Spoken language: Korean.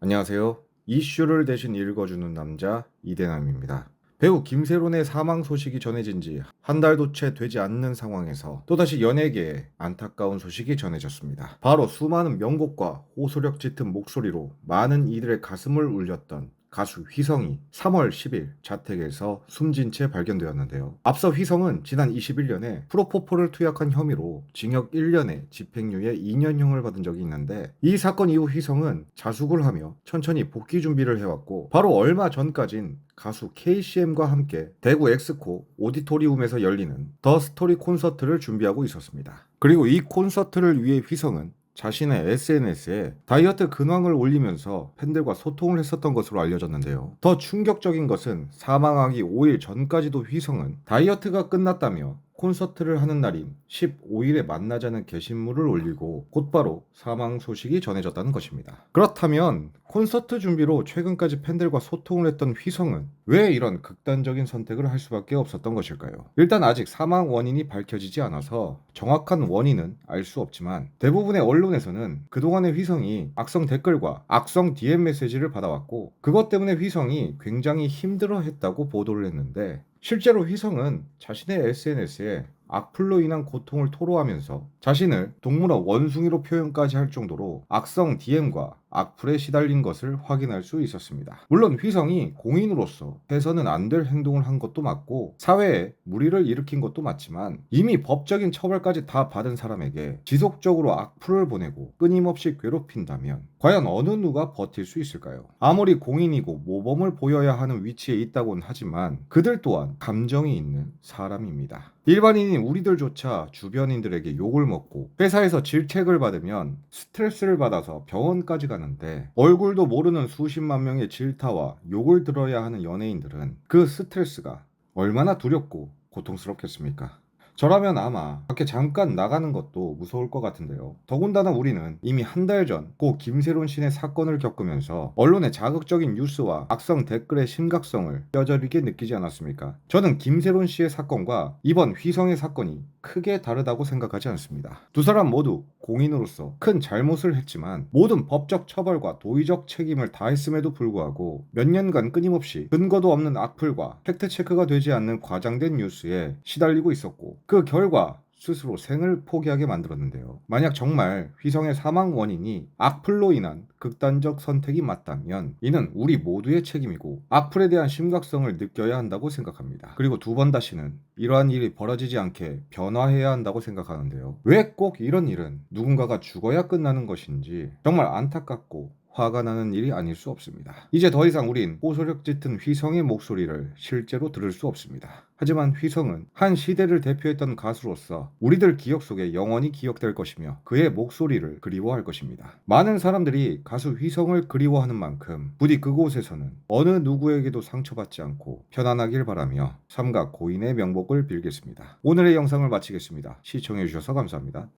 안녕하세요. 이슈를 대신 읽어주는 남자 이대남입니다. 배우 김세론의 사망 소식이 전해진 지 한 달도 채 되지 않는 상황에서 또다시 연예계에 안타까운 소식이 전해졌습니다. 바로 수많은 명곡과 호소력 짙은 목소리로 많은 이들의 가슴을 울렸던 가수 휘성이 3월 10일 자택에서 숨진 채 발견되었는데요. 앞서 휘성은 지난 21년에 프로포폴을 투약한 혐의로 징역 1년에 집행유예 2년형을 받은 적이 있는데, 이 사건 이후 휘성은 자숙을 하며 천천히 복귀 준비를 해왔고, 바로 얼마 전까진 가수 KCM과 함께 대구 엑스코 오디토리움에서 열리는 더 스토리 콘서트를 준비하고 있었습니다. 그리고 이 콘서트를 위해 휘성은 자신의 SNS에 다이어트 근황을 올리면서 팬들과 소통을 했었던 것으로 알려졌는데요. 더 충격적인 것은 사망하기 5일 전까지도 휘성은 다이어트가 끝났다며 콘서트를 하는 날인 15일에 만나자는 게시물을 올리고 곧바로 사망 소식이 전해졌다는 것입니다. 그렇다면 콘서트 준비로 최근까지 팬들과 소통을 했던 휘성은 왜 이런 극단적인 선택을 할 수밖에 없었던 것일까요? 일단 아직 사망 원인이 밝혀지지 않아서 정확한 원인은 알 수 없지만, 대부분의 언론에서는 그동안의 휘성이 악성 댓글과 악성 DM 메시지를 받아왔고, 그것 때문에 휘성이 굉장히 힘들어했다고 보도를 했는데, 실제로 휘성은 자신의 SNS에 악플로 인한 고통을 토로하면서 자신을 동물원 원숭이로 표현까지 할 정도로 악성 DM과 악플에 시달린 것을 확인할 수 있었습니다. 물론 휘성이 공인으로서 해서는 안 될 행동을 한 것도 맞고 사회에 무리를 일으킨 것도 맞지만, 이미 법적인 처벌까지 다 받은 사람에게 지속적으로 악플을 보내고 끊임없이 괴롭힌다면 과연 어느 누가 버틸 수 있을까요? 아무리 공인이고 모범을 보여야 하는 위치에 있다고는 하지만 그들 또한 감정이 있는 사람입니다. 일반인인 우리들조차 주변인들에게 욕을 먹고 회사에서 질책을 받으면 스트레스를 받아서 병원까지 가는데, 얼굴도 모르는 수십만 명의 질타와 욕을 들어야 하는 연예인들은 그 스트레스가 얼마나 두렵고 고통스럽겠습니까? 저라면 아마 밖에 잠깐 나가는 것도 무서울 것 같은데요. 더군다나 우리는 이미 한 달 전 고 김세론 씨의 사건을 겪으면서 언론의 자극적인 뉴스와 악성 댓글의 심각성을 뼈저리게 느끼지 않았습니까? 저는 김세론 씨의 사건과 이번 휘성의 사건이 크게 다르다고 생각하지 않습니다. 두 사람 모두 공인으로서 큰 잘못을 했지만 모든 법적 처벌과 도의적 책임을 다했음에도 불구하고 몇 년간 끊임없이 근거도 없는 악플과 팩트체크가 되지 않는 과장된 뉴스에 시달리고 있었고, 그 결과 스스로 생을 포기하게 만들었는데요. 만약 정말 휘성의 사망 원인이 악플로 인한 극단적 선택이 맞다면 이는 우리 모두의 책임이고 악플에 대한 심각성을 느껴야 한다고 생각합니다. 그리고 두 번 다시는 이러한 일이 벌어지지 않게 변화해야 한다고 생각하는데요. 왜 꼭 이런 일은 누군가가 죽어야 끝나는 것인지 정말 안타깝고 화가 나는 일이 아닐 수 없습니다. 이제 더 이상 우린 호소력 짙은 휘성의 목소리를 실제로 들을 수 없습니다. 하지만 휘성은 한 시대를 대표했던 가수로서 우리들 기억 속에 영원히 기억될 것이며 그의 목소리를 그리워할 것입니다. 많은 사람들이 가수 휘성을 그리워하는 만큼 부디 그곳에서는 어느 누구에게도 상처받지 않고 편안하길 바라며 삼가 고인의 명복을 빌겠습니다. 오늘의 영상을 마치겠습니다. 시청해주셔서 감사합니다.